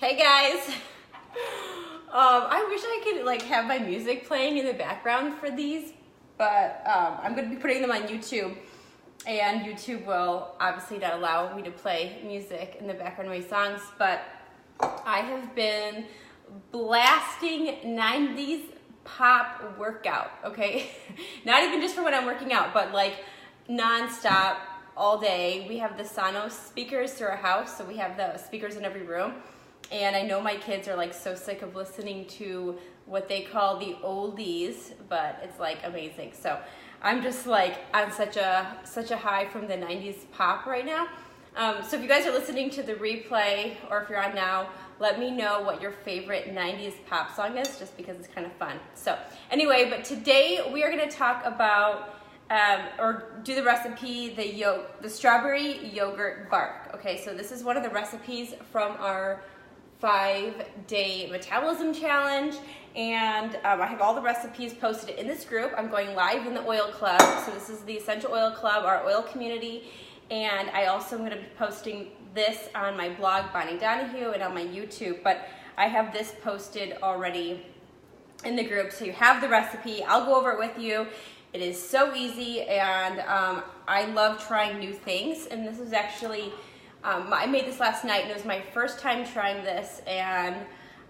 Hey guys! I wish I could like have my music playing in the background for these, but I'm going to be putting them on YouTube, and YouTube will obviously not allow me to play music in the background of my songs, but I have been blasting 90s pop workout, okay? Not even just for when I'm working out, but like non-stop all day. We have the Sonos speakers through our house, so we have the speakers in every room. And I know my kids are like so sick of listening to what they call the oldies, but it's like amazing. So I'm just like on such a high from the 90s pop right now. So if you guys are listening to the replay or if you're on now, let me know what your favorite 90s pop song is, just because it's kind of fun. So anyway, but today we are going to talk about or do the recipe, the strawberry yogurt bark. Okay, so this is one of the recipes from our 5-day metabolism challenge, and I have all the recipes posted in this group. I'm going live in the oil club, so this is the Essential Oil Club, our oil community, and I also am going to be posting this on my blog, Bonnie Donahue, and on my YouTube, but I have this posted already in the group, so you have the recipe. I'll go over it with you. It is so easy, and I love trying new things, and this is actually I made this last night, and it was my first time trying this, and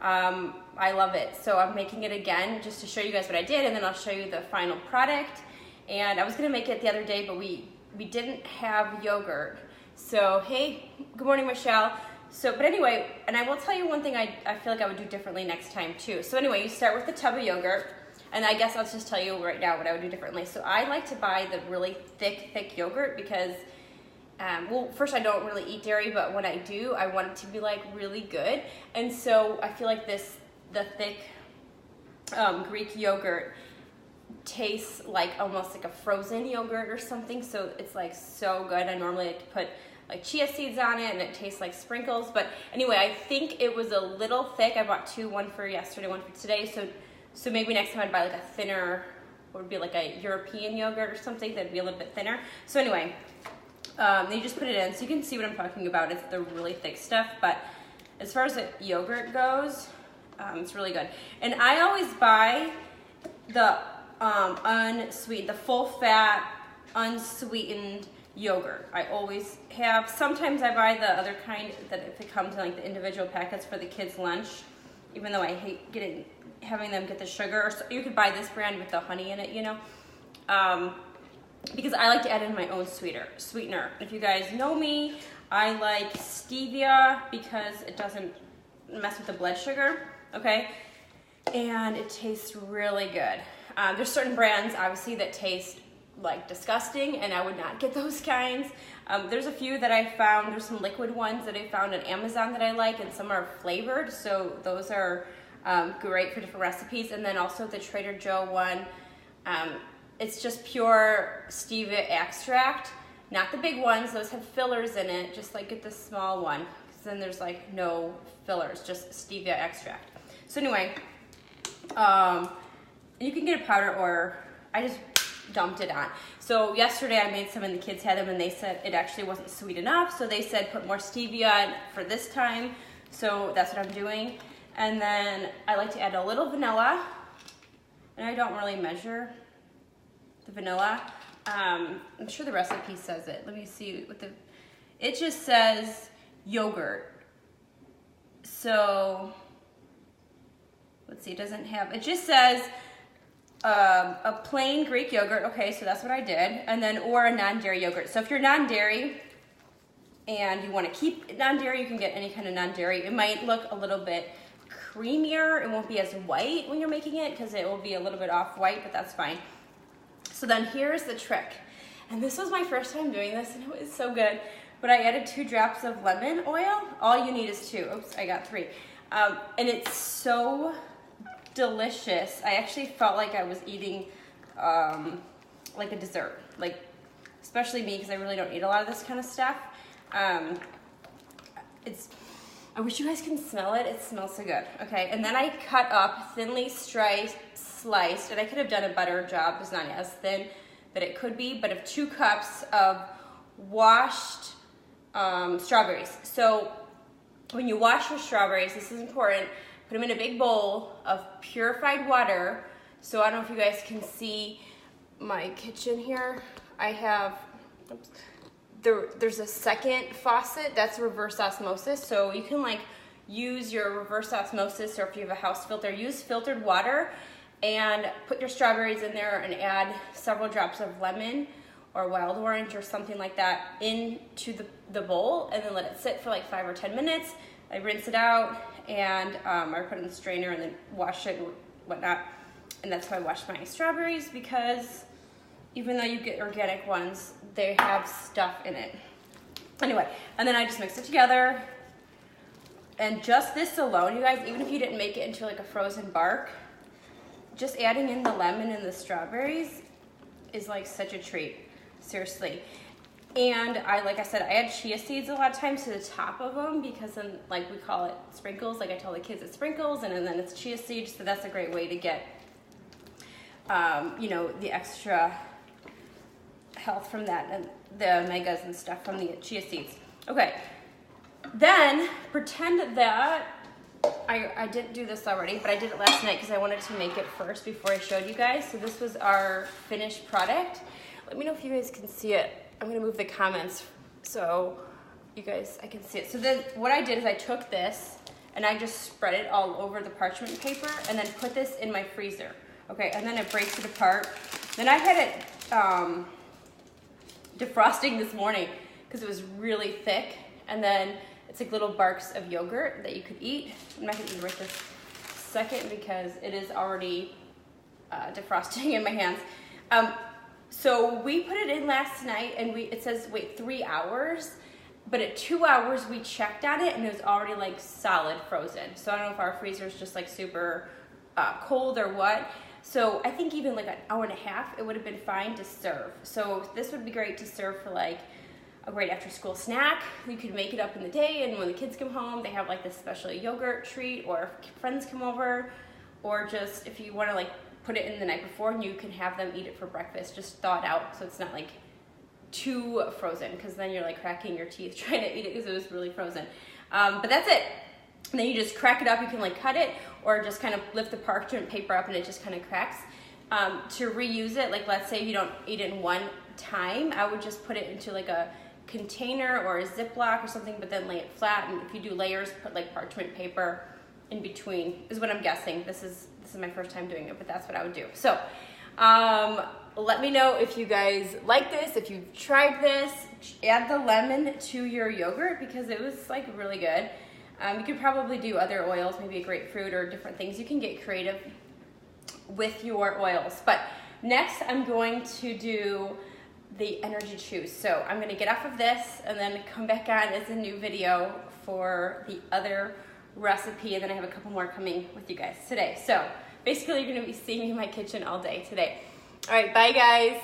I love it. So I'm making it again just to show you guys what I did, and then I'll show you the final product. And I was going to make it the other day, but we didn't have yogurt. So, hey, good morning, Michelle. So, but anyway, and I will tell you one thing I feel like I would do differently next time, too. So anyway, you start with the tub of yogurt, and I guess I'll just tell you right now what I would do differently. So I like to buy the really thick yogurt because well, first, I don't really eat dairy, but when I do, I want it to be like really good. And so I feel like the thick Greek yogurt tastes like almost like a frozen yogurt or something. So it's like so good. I normally like to put like chia seeds on it, and it tastes like sprinkles. But anyway, I think it was a little thick. I bought two, one for yesterday, one for today. So maybe next time I'd buy like a thinner, what would be like a European yogurt or something that'd be a little bit thinner. So anyway. Then you just put it in, so you can see what I'm talking about. It's the really thick stuff, but as far as the yogurt goes, it's really good. And I always buy the unsweetened, the full-fat, unsweetened yogurt. I always have. Sometimes I buy the other kind that if it comes in like the individual packets for the kids' lunch, even though I hate having them get the sugar. Or so, you could buy this brand with the honey in it, you know. Because I like to add in my own sweetener. If you guys know me, I like stevia because it doesn't mess with the blood sugar, okay? And it tastes really good. There's certain brands, obviously, that taste like disgusting, and I would not get those kinds. There's a few that I found. There's some liquid ones that I found on Amazon that I like, and some are flavored, so those are great for different recipes. And then also the Trader Joe one, it's just pure stevia extract, not the big ones. Those have fillers in it. Just like get the small one, because then there's like no fillers, just stevia extract. So anyway, you can get a powder, or I just dumped it on. So yesterday I made some and the kids had them, and they said it actually wasn't sweet enough. So they said put more stevia in for this time. So that's what I'm doing. And then I like to add a little vanilla, and I don't really measure the vanilla. I'm sure the recipe says it. Let me see what it just says yogurt. So let's see, it just says a plain Greek yogurt. Okay, so that's what I did. And then, or a non-dairy yogurt. So if you're non-dairy and you want to keep non-dairy, you can get any kind of non-dairy. It might look a little bit creamier. It won't be as white when you're making it because it will be a little bit off-white, but that's fine. So then here's the trick, and this was my first time doing this, and it was so good, but I added 2 drops of lemon oil. All you need is 2. Oops, I got 3. And it's so delicious. I actually felt like I was eating like a dessert, like especially me, because I really don't eat a lot of this kind of stuff. I wish you guys can smell it. It smells so good. Okay, and then I cut up thinly sliced, and I could have done a better job. It's not as thin that it could be, but of 2 cups of washed strawberries. So when you wash your strawberries, this is important, put them in a big bowl of purified water. So I don't know if you guys can see my kitchen here. I have, oops, there's a second faucet, that's reverse osmosis. So you can like use your reverse osmosis, or if you have a house filter, use filtered water and put your strawberries in there and add several drops of lemon or wild orange or something like that into the bowl, and then let it sit for like 5 or 10 minutes. I rinse it out, and I put it in the strainer and then wash it and whatnot. And that's how I wash my strawberries, because even though you get organic ones, they have stuff in it. Anyway, and then I just mix it together. And just this alone, you guys, even if you didn't make it into like a frozen bark, just adding in the lemon and the strawberries is like such a treat, seriously. And like I said, I add chia seeds a lot of times to the top of them, because then like we call it sprinkles, like I tell the kids it's sprinkles, and then it's chia seeds, so that's a great way to get, you know, the extra health from that and the omegas and stuff from the chia seeds. Okay, then pretend that, I didn't do this already, but I did it last night because I wanted to make it first before I showed you guys. So this was our finished product. Let me know if you guys can see it. I'm gonna move the comments so you guys, I can see it. So then what I did is I took this and I just spread it all over the parchment paper and then put this in my freezer. Okay, and then it breaks it apart. Then I had it defrosting this morning because it was really thick, and then it's like little barks of yogurt that you could eat. I'm not gonna eat it right this second because it is already defrosting in my hands. So we put it in last night, and it says wait 3 hours, but at 2 hours we checked on it and it was already like solid frozen. So I don't know if our freezer is just like super cold or what. So I think even like an hour and a half, it would have been fine to serve. So this would be great to serve for like a great after school snack. You could make it up in the day, and when the kids come home, they have like this special yogurt treat, or if friends come over, or just if you want to like put it in the night before and you can have them eat it for breakfast. Just thaw it out so it's not like too frozen, because then you're like cracking your teeth trying to eat it because it was really frozen. But that's it. And then you just crack it up. You can like cut it or just kind of lift the parchment paper up and it just kind of cracks. To reuse it, like let's say you don't eat it in one time, I would just put it into like a container or a Ziploc or something, but then lay it flat. And if you do layers, put like parchment paper in between, is what I'm guessing. This is my first time doing it, but that's what I would do. So let me know if you guys like this, if you've tried this. Add the lemon to your yogurt because it was like really good. You could probably do other oils, maybe a grapefruit or different things. You can get creative with your oils. But next I'm going to do the energy chews. So I'm gonna get off of this and then come back on as a new video for the other recipe, and then I have a couple more coming with you guys today. So basically you're gonna be seeing me in my kitchen all day today. All right, bye guys.